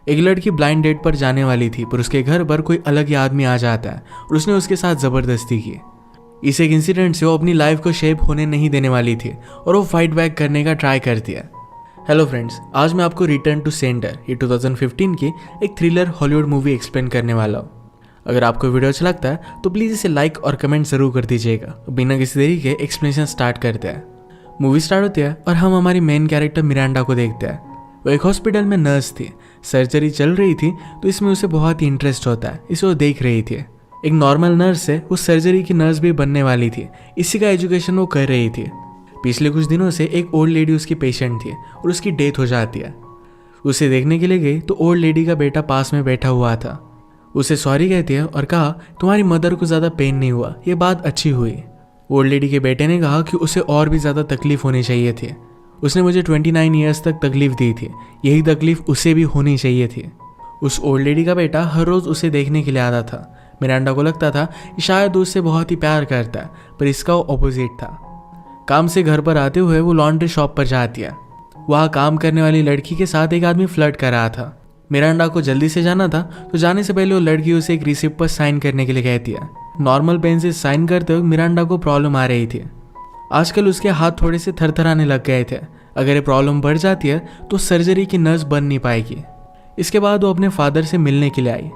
एक लड़की blind date पर जाने वाली थी, पर उसके घर पर कोई अलग ही आदमी आ जाता है और उसने उसके साथ ज़बरदस्ती की। इस एक इंसिडेंट से वो अपनी लाइफ को शेप होने नहीं देने वाली थी और वो फाइट बैक करने का ट्राई करती है। हेलो फ्रेंड्स, आज मैं आपको रिटर्न टू सेंडर ये 2015 की एक थ्रिलर हॉलीवुड मूवी एक्सप्लेन करने वाला हूँ। अगर आपको वीडियो अच्छा लगता है तो प्लीज़ इसे लाइक और कमेंट ज़रूर कर दीजिएगा। बिना किसी देरी के एक्सप्लेनेशन स्टार्ट करते हैं। मूवी स्टार्ट होती है और हम हमारी मेन कैरेक्टर मिरांडा को देखते हैं। वो एक हॉस्पिटल में नर्स थी, सर्जरी चल रही थी तो इसमें उसे बहुत ही इंटरेस्ट होता है, इसे वो देख रही थी। एक नॉर्मल नर्स से वो सर्जरी की नर्स भी बनने वाली थी, इसी का एजुकेशन वो कर रही थी। पिछले कुछ दिनों से एक ओल्ड लेडी उसकी पेशेंट थी और उसकी डेथ हो जाती है। उसे देखने के लिए गई तो ओल्ड लेडी का बेटा पास में बैठा हुआ था। उसे सॉरी कहती है और कहा तुम्हारी मदर को ज़्यादा पेन नहीं हुआ, ये बात अच्छी हुई। ओल्ड लेडी के बेटे ने कहा कि उसे और भी ज़्यादा तकलीफ होनी चाहिए थी। उसने मुझे 29 ईयर्स तक तकलीफ दी थी, यही तकलीफ उसे भी होनी चाहिए थी। उस ओल्ड लेडी का बेटा हर रोज़ उसे देखने के लिए आता था। मिरांडा को लगता था कि शायद उससे बहुत ही प्यार करता है, पर इसका वो ऑपोजिट था। काम से घर पर आते हुए वो लॉन्ड्री शॉप पर जाती है। वहाँ काम करने वाली लड़की के साथ एक आदमी फ्लर्ट कर रहा था। मिरांडा को जल्दी से जाना था तो जाने से पहले वो लड़की उसे एक रिसिप्ट पर साइन करने के लिए कहती है। नॉर्मल पेन से साइन करते हुए मिरांडा को प्रॉब्लम आ रही थी। आजकल उसके हाथ थोड़े से थरथराने लग गए थे। अगर ये प्रॉब्लम बढ़ जाती है तो सर्जरी की नर्स बन नहीं पाएगी। इसके बाद वो अपने फादर से मिलने के लिए आई।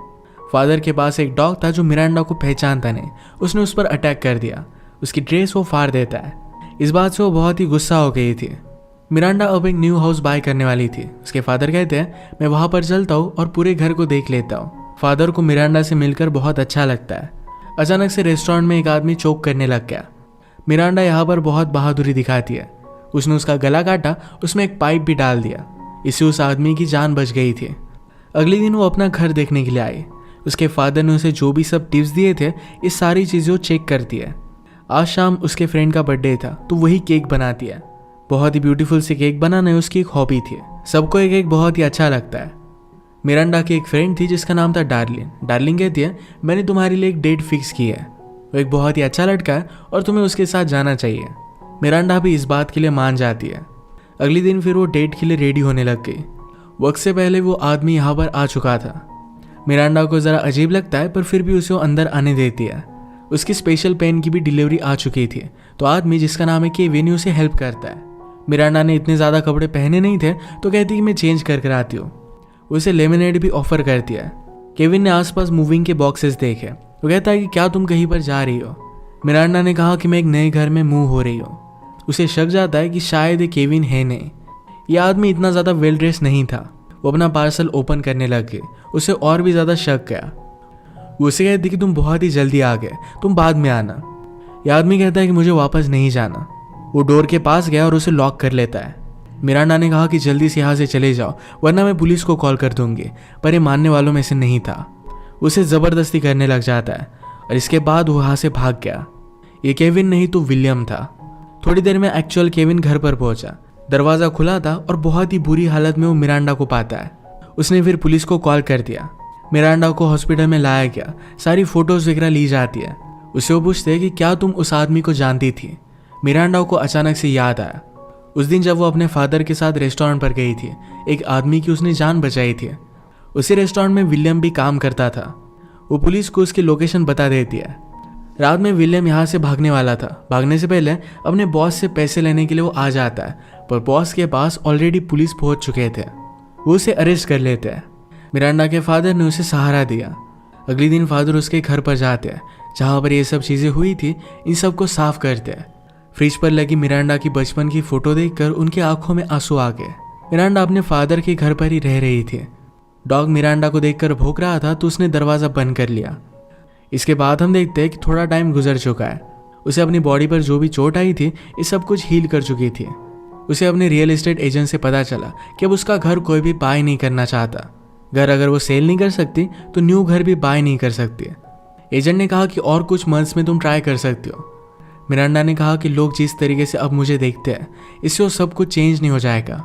फादर के पास एक डॉग था जो मिरांडा को पहचानता नहीं। उसने उस पर अटैक कर दिया। उसकी ड्रेस वो फाड़ देता है। इस बात से वो बहुत ही गुस्सा हो गई थी। मिरांडा अब एक न्यू हाउस बाय करने वाली थी। उसके फादर कहते हैं मैं वहाँ पर चलता हूँ और पूरे घर को देख लेता हूँ। फादर को मिरांडा से मिलकर बहुत अच्छा लगता है। अचानक से रेस्टोरेंट में एक आदमी चोक करने लग गया। मिरांडा यहाँ पर बहुत बहादुरी दिखाती है। उसने उसका गला काटा, उसमें एक पाइप भी डाल दिया। इससे उस आदमी की जान बच गई थी। अगले दिन वो अपना घर देखने के लिए आई। उसके फादर ने उसे जो भी सब टिप्स दिए थे, इस सारी चीज़ें वो चेक करती है। आज शाम उसके फ्रेंड का बर्थडे था तो वही केक बनाती है। बहुत ही ब्यूटीफुल से केक बनाना उसकी एक हॉबी थी। सबको एक एक बहुत ही अच्छा लगता है। मिरांडा की एक फ्रेंड थी जिसका नाम था डार्लिन। डार्लिन कहती है मैंने तुम्हारे लिए एक डेट फिक्स की है। वो एक बहुत ही अच्छा लड़का है और तुम्हें उसके साथ जाना चाहिए। मिरांडा भी इस बात के लिए मान जाती है। अगले दिन फिर वो डेट के लिए रेडी होने लग गई। वक्त से पहले वो आदमी यहाँ पर आ चुका था। मिरांडा को ज़रा अजीब लगता है पर फिर भी उसे वो अंदर आने देती है। उसकी स्पेशल पेन की भी डिलीवरी आ चुकी थी तो आदमी जिसका नाम है केविन उसे हेल्प करता है। मिरांडा ने इतने ज़्यादा कपड़े पहने नहीं थे तो कहती कि मैं चेंज कर आती हूँ। उसे लेमनेड भी ऑफर करती है। केविन ने आसपास मूविंग के बॉक्सेस देखे। वो कहता है कि क्या तुम कहीं पर जा रही हो। मिरांडा ने कहा कि मैं एक नए घर में मूव हो रही हूँ। उसे शक जाता है कि शायद ये केविन है नहीं। यह आदमी इतना ज़्यादा वेल ड्रेस नहीं था। वो अपना पार्सल ओपन करने लग गए। उसे और भी ज़्यादा शक गया। वो उसे कहती कि तुम बहुत ही जल्दी आ गए, तुम बाद में आना। यह आदमी कहता है कि मुझे वापस नहीं जाना। वो डोर के पास गया और उसे लॉक कर लेता है। मिरांडा ने कहा कि जल्दी से यहाँ से चले जाओ वरना मैं पुलिस को कॉल कर दूंगी, पर ये मानने वालों में से नहीं था। उसे ज़बरदस्ती करने लग जाता है और इसके बाद वो वहाँ से भाग गया। ये केविन नहीं तो विलियम था। थोड़ी देर में एक्चुअल केविन घर पर पहुंचा। दरवाज़ा खुला था और बहुत ही बुरी हालत में वो मिरांडा को पाता है। उसने फिर पुलिस को कॉल कर दिया। मिरांडा को हॉस्पिटल में लाया गया। सारी फोटोज वगैरह ली जाती है। उसे वो पूछते हैं कि क्या तुम उस आदमी को जानती थी। मिरांडा को अचानक से याद आया उस दिन जब वो अपने फादर के साथ रेस्टोरेंट पर गई थी। एक आदमी की उसने जान बचाई थी। उसी रेस्टोरेंट में विलियम भी काम करता था। वो पुलिस को उसकी लोकेशन बता देती है। रात में विलियम यहाँ से भागने वाला था। भागने से पहले अपने बॉस से पैसे लेने के लिए वो आ जाता है, पर बॉस के पास ऑलरेडी पुलिस पहुंच चुके थे। वो उसे अरेस्ट कर लेते हैं। मिरांडा के फादर ने उसे सहारा दिया। अगले दिन फादर उसके घर पर जाते हैं जहाँ पर ये सब चीज़ें हुई थी। इन सब को साफ करते हैं। फ्रिज पर लगी मिरांडा की बचपन की फोटो देखकर उनकी आंखों में आंसू आ गए। मिरांडा अपने फादर के घर पर ही रह रही थी। डॉग मिरांडा को देखकर भौंक रहा था तो उसने दरवाज़ा बंद कर लिया। इसके बाद हम देखते हैं कि थोड़ा टाइम गुजर चुका है। उसे अपनी बॉडी पर जो भी चोट आई थी ये सब कुछ हील कर चुकी थी। उसे अपने रियल एस्टेट एजेंट से पता चला कि अब उसका घर कोई भी बाय नहीं करना चाहता। घर अगर वो सेल नहीं कर सकती तो न्यू घर भी बाय नहीं कर सकती। एजेंट ने कहा कि और कुछ मंथ्स में तुम ट्राई कर सकती हो। मिरांडा ने कहा कि लोग जिस तरीके से अब मुझे देखते हैं इससे वो सब कुछ चेंज नहीं हो जाएगा।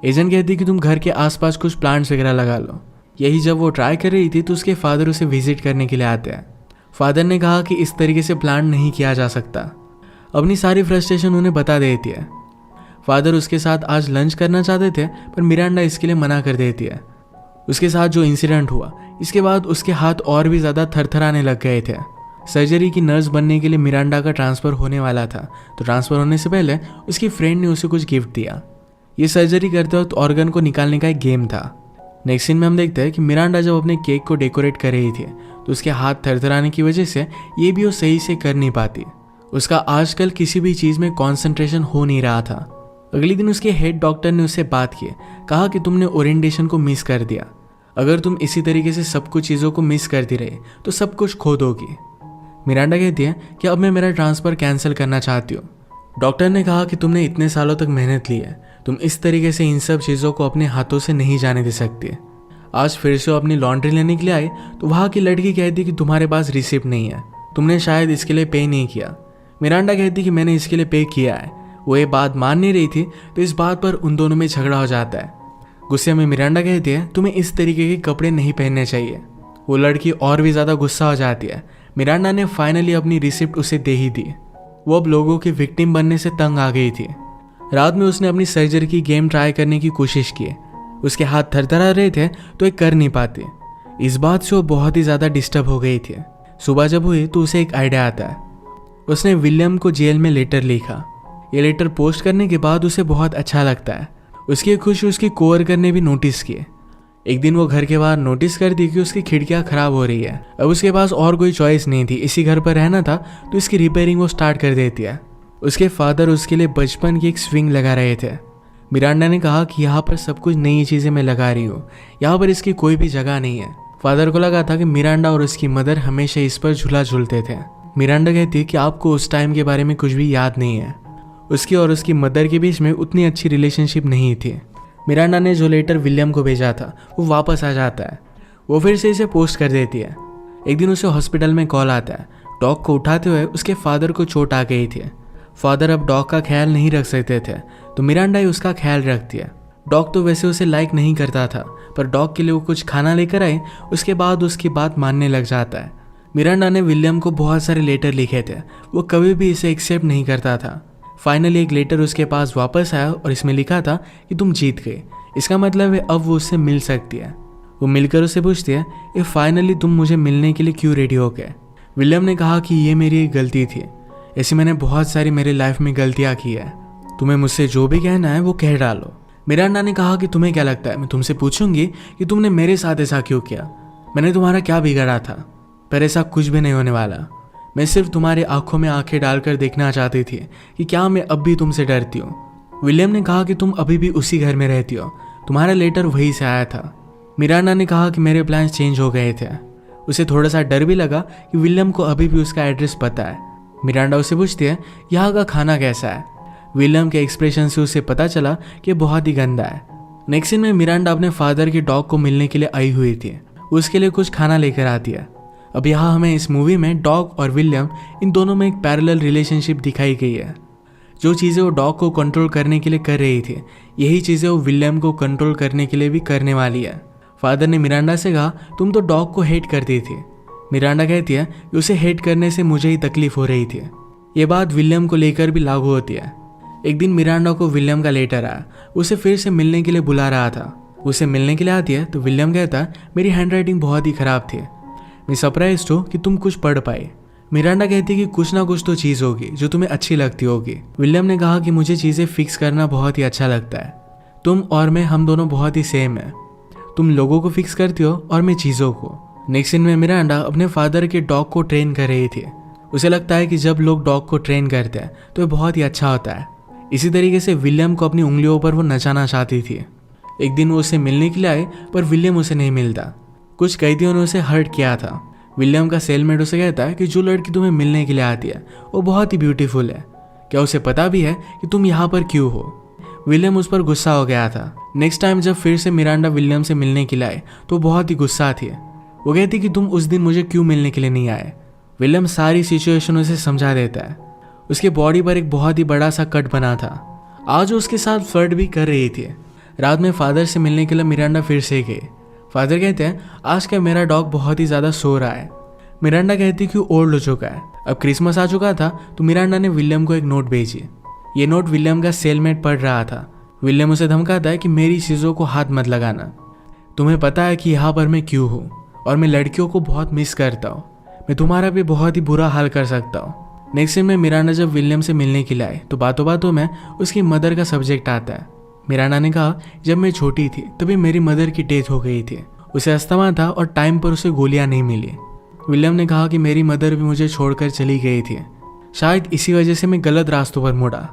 एजेंट कहती कि तुम घर के आसपास कुछ प्लांट्स वगैरह लगा लो। यही जब वो ट्राई कर रही थी तो उसके फादर उसे विजिट करने के लिए आते हैं। फादर ने कहा कि इस तरीके से प्लान नहीं किया जा सकता। अपनी सारी फ्रस्ट्रेशन उन्हें बता देती है। फादर उसके साथ आज लंच करना चाहते थे पर मिरांडा इसके लिए मना कर देती है। उसके साथ जो इंसिडेंट हुआ, इसके बाद उसके हाथ और भी ज़्यादा थरथराने लग गए थे। सर्जरी की नर्स बनने के लिए मिरांडा का ट्रांसफ़र होने वाला था, तो ट्रांसफ़र होने से पहले उसकी फ्रेंड ने उसे कुछ गिफ्ट दिया। ये सर्जरी करते वक्त ऑर्गन को निकालने का एक गेम था। नेक्स्ट सीन में हम देखते हैं कि मिरांडा जब अपने केक को डेकोरेट कर रही थी तो उसके हाथ थरथराने की वजह से ये भी वो सही से कर नहीं पाती। उसका आजकल किसी भी चीज़ में कॉन्सेंट्रेशन हो नहीं रहा था। अगले दिन उसके हेड डॉक्टर ने उससे बात की, कहा कि तुमने ओरिएंटेशन को मिस कर दिया। अगर तुम इसी तरीके से सब कुछ चीज़ों को मिस करती रहे तो सब कुछ खो दोगी। मिरांडा कहती है कि अब मैं मेरा ट्रांसफ़र कैंसिल करना चाहती हूँ। डॉक्टर ने कहा कि तुमने इतने सालों तक मेहनत की है, तुम इस तरीके से इन सब चीज़ों को अपने हाथों से नहीं जाने दे सकती। आज फिर से वो अपनी लॉन्ड्री लेने के लिए आए तो वहाँ की लड़की कहती कि तुम्हारे पास रिसिप्ट नहीं है, तुमने शायद इसके लिए पे नहीं किया। मिरांडा कहती कि मैंने इसके लिए पे किया है। वो ये बात मान नहीं रही थी, तो इस बात पर उन दोनों में झगड़ा हो जाता है। गुस्से में मिरांडा कहती है तुम्हें इस तरीके के कपड़े नहीं पहनने चाहिए। वो लड़की और भी ज़्यादा गुस्सा हो जाती है। मिरांडा ने फाइनली अपनी रिसिप्ट उसे दे ही दी। वो अब लोगों की विक्टिम बनने से तंग आ गई थी। रात में उसने अपनी सर्जरी की गेम ट्राई करने की कोशिश की। उसके हाथ थरथरा रहे थे तो ये कर नहीं पाती। इस बात से वो बहुत ही ज़्यादा डिस्टर्ब हो गई थी। सुबह जब हुई तो उसे एक आइडिया आता है। उसने विलियम को जेल में लेटर लिखा। ये लेटर पोस्ट करने के बाद उसे बहुत अच्छा लगता है। उसकी खुशी उसकी कोवर्कर ने भी नोटिस की। एक दिन वो घर के बाहर नोटिस कर दी कि उसकी खिड़कियां खराब हो रही है। अब उसके पास और कोई चॉइस नहीं थी, इसी घर पर रहना था, तो इसकी रिपेयरिंग वो स्टार्ट कर देती है। उसके फादर उसके लिए बचपन की एक स्विंग लगा रहे थे। मिरांडा ने कहा कि यहाँ पर सब कुछ नई चीज़ें मैं लगा रही हूँ, यहाँ पर इसकी कोई भी जगह नहीं है। फादर को लगा था कि मिरांडा और उसकी मदर हमेशा इस पर झूला झूलते थे। मिरांडा कहती है कि आपको उस टाइम के बारे में कुछ भी याद नहीं है। उसकी और उसकी मदर के बीच में उतनी अच्छी रिलेशनशिप नहीं थी। मिरांडा ने जो लेटर विलियम को भेजा था वो वापस आ जाता है। वो फिर से इसे पोस्ट कर देती है। एक दिन उसे हॉस्पिटल में कॉल आता है। डॉग को उठाते हुए उसके फादर को चोट आ गई थी। फादर अब डॉग का ख्याल नहीं रख सकते थे, तो मिरांडा ही उसका ख्याल रखती है। डॉग तो वैसे उसे लाइक नहीं करता था, पर डॉग के लिए वो कुछ खाना लेकर आए, उसके बाद उसकी बात मानने लग जाता है। मिरांडा ने विलियम को बहुत सारे लेटर लिखे थे, वो कभी भी इसे एक्सेप्ट नहीं करता था। फाइनली एक लेटर उसके पास वापस आया और इसमें लिखा था कि तुम जीत गए। इसका मतलब है अब वो उससे मिल सकती है। वो मिलकर उसे पूछती है कि फाइनली तुम मुझे मिलने के लिए क्यों रेडी हो गए। विलियम ने कहा कि ये मेरी एक गलती थी, ऐसी मैंने बहुत सारी मेरी लाइफ में गलतियाँ की है, तुम्हें मुझसे जो भी कहना है वो कह डालो। मिरांडा ने कहा कि तुम्हें क्या लगता है मैं तुमसे पूछूंगी कि तुमने मेरे साथ ऐसा क्यों किया, मैंने तुम्हारा क्या बिगाड़ा था, पर ऐसा कुछ भी नहीं होने वाला। मैं सिर्फ तुम्हारी आंखों में आंखें डालकर देखना चाहती थी कि क्या मैं अब भी तुमसे डरती हूँ। विलियम ने कहा कि तुम अभी भी उसी घर में रहती हो, तुम्हारा लेटर वहीं से आया था। मिरांडा ने कहा कि मेरे प्लान्स चेंज हो गए थे। उसे थोड़ा सा डर भी लगा कि विलियम को अभी भी उसका एड्रेस पता है। मिरांडा उसे पूछती है यहाँ का खाना कैसा है। विलियम के एक्सप्रेशन से उसे पता चला कि बहुत ही गंदा है। नेक्स्ट सीन में मिरांडा अपने फादर के डॉग को मिलने के लिए आई हुई थी। उसके लिए कुछ खाना लेकर आती है। अब यहाँ हमें इस मूवी में डॉग और विलियम इन दोनों में एक पैरेलल रिलेशनशिप दिखाई गई है। जो चीज़ें वो डॉग को कंट्रोल करने के लिए कर रही थी, यही चीज़ें वो विलियम को कंट्रोल करने के लिए भी करने वाली है। फादर ने मिरांडा से कहा तुम तो डॉग को हेट करती थी। मिरांडा कहती है कि उसे हेट करने से मुझे ही तकलीफ हो रही थी। ये बात विलियम को लेकर भी लागू होती है। एक दिन मिरांडा को विलियम का लेटर आया, उसे फिर से मिलने के लिए बुला रहा था। उसे मिलने के लिए आती है तो विलियम कहता है मेरी हैंडराइटिंग बहुत ही ख़राब थी, मैं सरप्राइज्ड हूँ कि तुम कुछ पढ़ पाए। मिरांडा कहती कि कुछ ना कुछ तो चीज़ होगी जो तुम्हें अच्छी लगती होगी। विलियम ने कहा कि मुझे चीज़ें फिक्स करना बहुत ही अच्छा लगता है, तुम और मैं हम दोनों बहुत ही सेम है, तुम लोगों को फिक्स करती हो और मैं चीज़ों को। नेक्स्ट सीन में मिरांडा अपने फादर के डॉग को ट्रेन कर रही थी। उसे लगता है कि जब लोग डॉग को ट्रेन करते हैं तो ये बहुत ही अच्छा होता है। इसी तरीके से विलियम को अपनी उंगलियों पर वो नचाना चाहती थी। एक दिन वो उसे मिलने के लिए आए पर विलियम उसे नहीं मिलता। कुछ कैदियों ने उसे हर्ट किया था। विलियम का सेलमेट उसे कहता है कि जो लड़की तुम्हें मिलने के लिए आती है वो बहुत ही ब्यूटीफुल है, क्या उसे पता भी है कि तुम यहाँ पर क्यों हो। विलियम उस पर गुस्सा हो गया था। नेक्स्ट टाइम जब फिर से मिरांडा विलियम से मिलने के लिए आए तो बहुत ही गुस्सा थी। वो कहती कि तुम उस दिन मुझे क्यों मिलने के लिए नहीं आए। विलियम सारी सिचुएशन उसे समझा देता है। उसके बॉडी पर एक बहुत ही बड़ा सा कट बना था। आज वो उसके साथ फ्लर्ट भी कर रही थी। रात में फादर से मिलने के लिए मिरांडा फिर से गई। फादर कहते हैं आज का मेरा डॉग बहुत ही ज़्यादा सो रहा है। मिरांडा कहती कि ओल्ड हो चुका है। अब क्रिसमस आ चुका था तो मिरांडा ने विलियम को एक नोट भेजी। ये नोट विलियम का सेलमेट पढ़ रहा था। विलियम उसे धमकाता है कि मेरी चीज़ों को हाथ मत लगाना। तुम्हें पता है कि यहाँ पर मैं क्यों हूँ और मैं लड़कियों को बहुत मिस करता हूँ। मैं तुम्हारा भी बहुत ही बुरा हाल कर सकता हूँ। नेक्स्ट सीन में मिरांडा जब विलियम से मिलने के लिए आए तो बातों बातों में उसकी मदर का सब्जेक्ट आता है। मिरांडा ने कहा जब मैं छोटी थी तभी मेरी मदर की डेथ हो गई थी। उसे अस्थमा था और टाइम पर उसे गोलियां नहीं मिली। विलियम ने कहा कि मेरी मदर भी मुझे छोड़कर चली गई थी, शायद इसी वजह से मैं गलत रास्तों पर मुड़ा।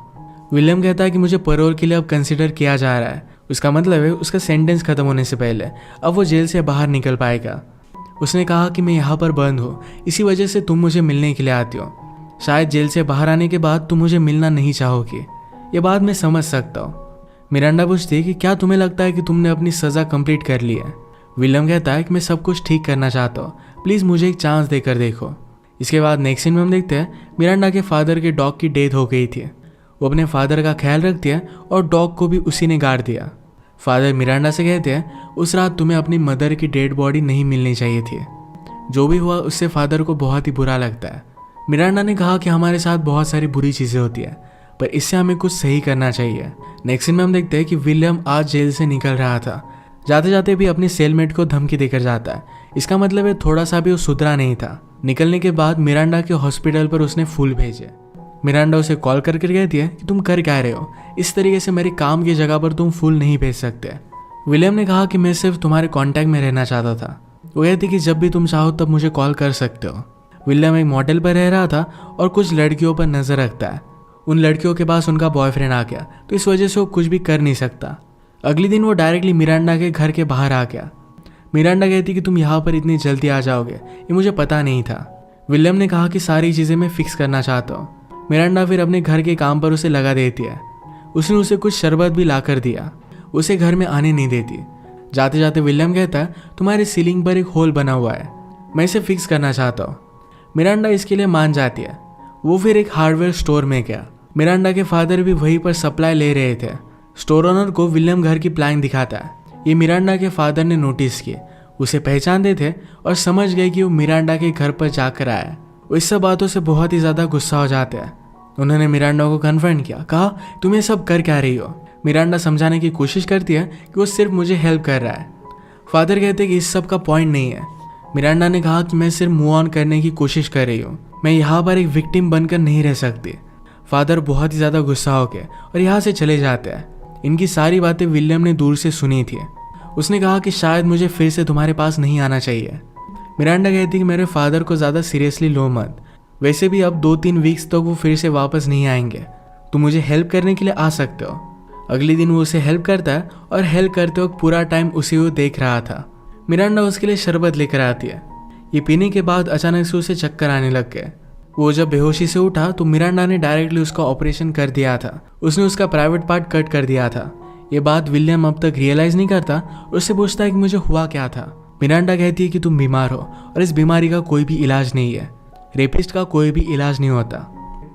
विलियम कहता है कि मुझे पैरोल के लिए अब कंसिडर किया जा रहा है। उसका मतलब है उसका सेंटेंस खत्म होने से पहले अब वो जेल से बाहर निकल पाएगा। उसने कहा कि मैं यहाँ पर बंद हूँ, इसी वजह से तुम मुझे मिलने के लिए आती हो। शायद जेल से बाहर आने के बाद तुम मुझे मिलना नहीं चाहोगी, ये बात मैं समझ सकता हूँ। मिरांडा पूछती है कि क्या तुम्हें लगता है कि तुमने अपनी सज़ा कंप्लीट कर ली है। विलियम कहता है कि मैं सब कुछ ठीक करना चाहता हूँ, प्लीज़ मुझे एक चांस देकर देखो। इसके बाद नेक्स्ट सीन में हम देखते हैं मिरांडा के फादर के डॉग की डेथ हो गई थी। वो अपने फादर का ख्याल रखती है और डॉग को भी उसी ने गाड़ दिया। फादर मिरांडा से कहते हैं उस रात तुम्हें अपनी मदर की डेड बॉडी नहीं मिलनी चाहिए थी। जो भी हुआ उससे फादर को बहुत ही बुरा लगता है। मिरांडा ने कहा कि हमारे साथ बहुत सारी बुरी चीज़ें होती है पर इससे हमें कुछ सही करना चाहिए। नेक्स्ट सीन में हम देखते हैं कि विलियम आज जेल से निकल रहा था। जाते जाते भी अपनी सेलमेट को धमकी देकर जाता है। इसका मतलब है थोड़ा सा भी वो सुधरा नहीं था। निकलने के बाद मिरांडा के हॉस्पिटल पर उसने फूल भेजे। मिरांडा उसे कॉल करके कहती है कि तुम कर क्या रहे हो, इस तरीके से मेरी काम की जगह पर तुम फूल नहीं भेज सकते। विलियम ने कहा कि मैं सिर्फ तुम्हारे कांटेक्ट में रहना चाहता था। वो कहती कि जब भी तुम चाहो तब मुझे कॉल कर सकते हो। विलियम एक मॉडल पर रह रहा था और कुछ लड़कियों पर नजर रखता है। उन लड़कियों के पास उनका बॉयफ्रेंड आ गया तो इस वजह से वो कुछ भी कर नहीं सकता। अगले दिन वो डायरेक्टली मिरांडा के घर के बाहर आ गया। मिरांडा कहती कि तुम यहाँ पर इतनी जल्दी आ जाओगे, ये मुझे पता नहीं था। विलियम ने कहा कि सारी चीज़ें मैं फिक्स करना चाहता हूँ। मिरांडा फिर अपने घर के काम पर उसे लगा देती है। उसने उसे कुछ शरबत भी ला कर दिया। उसे घर में आने नहीं देती। जाते जाते विलियम कहता है तुम्हारी सीलिंग पर एक होल बना हुआ है, मैं इसे फिक्स करना चाहता हूँ। मिरांडा इसके लिए मान जाती है। वो फिर एक हार्डवेयर स्टोर में गया। मिरांडा के फादर भी वहीं पर सप्लाई ले रहे थे। स्टोर ओनर को विलियम घर की प्लान दिखाता है। ये मिरांडा के फादर ने नोटिस किए, उसे पहचानते थे और समझ गए कि वो मिरांडा के घर पर जाकर आया है। वो इस सब बातों से बहुत ही ज़्यादा गुस्सा हो जाते हैं। उन्होंने मिरांडा को कन्फ्रंट किया, कहा तुम ये सब कर क्या रही हो। मिरांडा समझाने की कोशिश करती है कि वो सिर्फ मुझे हेल्प कर रहा है। फादर कहते हैं कि इस सब का पॉइंट नहीं है। मिरांडा ने कहा कि मैं सिर्फ मूव ऑन करने की कोशिश कर रही हूँ, मैं यहाँ पर एक विक्टिम बनकर नहीं रह सकती। फादर बहुत ही ज़्यादा गुस्सा हो गए और यहाँ से चले जाते हैं। इनकी सारी बातें विलियम ने दूर से सुनी थी। उसने कहा कि शायद मुझे फिर से तुम्हारे पास नहीं आना चाहिए। मिरांडा कहती कि मेरे फादर को ज़्यादा सीरियसली लो मत, वैसे भी अब 2-3 वीक्स तक वो फिर से वापस नहीं आएंगे, तुम मुझे हेल्प करने के लिए आ सकते हो। अगले दिन वो उसे हेल्प करता है और हेल्प करते वक्त पूरा टाइम उसे वो देख रहा था। मिरांडा उसके लिए शरबत लेकर आती है। ये पीने के बाद अचानक से उसे चक्कर आने लग गए। वो जब बेहोशी से उठा तो मिरांडा ने डायरेक्टली उसका ऑपरेशन कर दिया था। उसने उसका प्राइवेट पार्ट कट कर दिया था। ये बात विलियम अब तक रियलाइज नहीं करता और उससे पूछता है कि मुझे हुआ क्या था। मिरांडा कहती है कि तुम बीमार हो और इस बीमारी का कोई भी इलाज नहीं है, रेपिस्ट का कोई भी इलाज नहीं होता।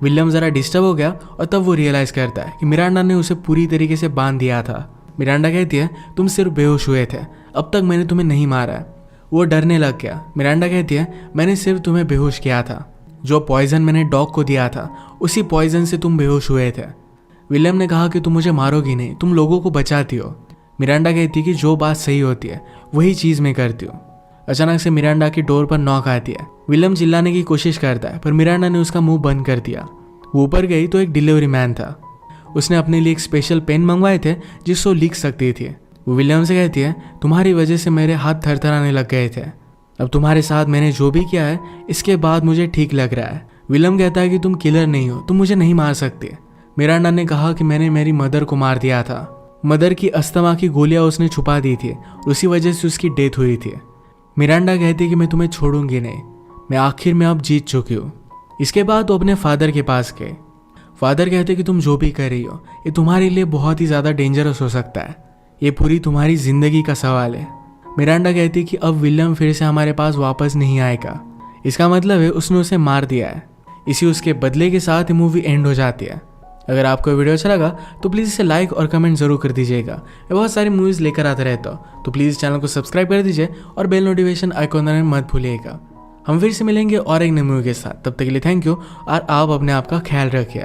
विलियम ज़रा डिस्टर्ब हो गया और तब वो रियलाइज़ करता है कि मिरांडा ने उसे पूरी तरीके से बांध दिया था। मिरांडा कहती है तुम सिर्फ बेहोश हुए थे, अब तक मैंने तुम्हें नहीं मारा है। वो डरने लग गया। मिरांडा कहती है मैंने सिर्फ तुम्हें बेहोश किया था, जो पॉइजन मैंने डॉग को दिया था उसी पॉइजन से तुम बेहोश हुए थे। विलियम ने कहा कि तुम मुझे मारोगी नहीं, तुम लोगों को बचाती हो। मिरांडा कहती है कि जो बात सही होती है वही चीज़ मैं करती हूँ। अचानक से मिरांडा की डोर पर नॉक आती है। विलियम चिल्लाने की कोशिश करता है पर मिरांडा ने उसका मुंह बंद कर दिया। वो ऊपर गई तो एक डिलीवरी मैन था। उसने अपने लिए एक स्पेशल पेन मंगवाए थे जिससे वो लिख सकती थी। वो विलियम से कहती है तुम्हारी वजह से मेरे हाथ थरथराने लग गए थे, अब तुम्हारे साथ मैंने जो भी किया है इसके बाद मुझे ठीक लग रहा है। विलियम कहता है कि तुम किलर नहीं हो, तुम मुझे नहीं मार सकते। मिरांडा ने कहा कि मैंने मेरी मदर को मार दिया था, मदर की अस्थमा की गोलियां उसने छुपा दी थी, उसी वजह से उसकी डेथ हुई थी। मिरांडा कहती है कि मैं तुम्हें छोड़ूंगी नहीं, मैं आखिर में अब जीत चुकी हूँ। इसके बाद वो अपने फादर के पास गए। फादर कहते कि तुम जो भी कर रही हो ये तुम्हारे लिए बहुत ही ज़्यादा डेंजरस हो सकता है, ये पूरी तुम्हारी ज़िंदगी का सवाल है। मिरांडा कहती कि अब विलियम फिर से हमारे पास वापस नहीं आएगा, इसका मतलब है उसने उसे मार दिया है। इसी उसके बदले के साथ ये मूवी एंड हो जाती है। अगर आपको वीडियो अच्छा लगा तो प्लीज़ इसे लाइक और कमेंट ज़रूर कर दीजिएगा। मैं बहुत सारी मूवीज़ लेकर आता रहता हूँ, तो प्लीज़ चैनल को सब्सक्राइब कर दीजिए और बेल नोटिफिकेशन आइकॉन दबाना मत भूलिएगा। हम फिर से मिलेंगे और एक नई मूवी के साथ, तब तक के लिए थैंक यू और आप अपने आप का ख्याल रखिए।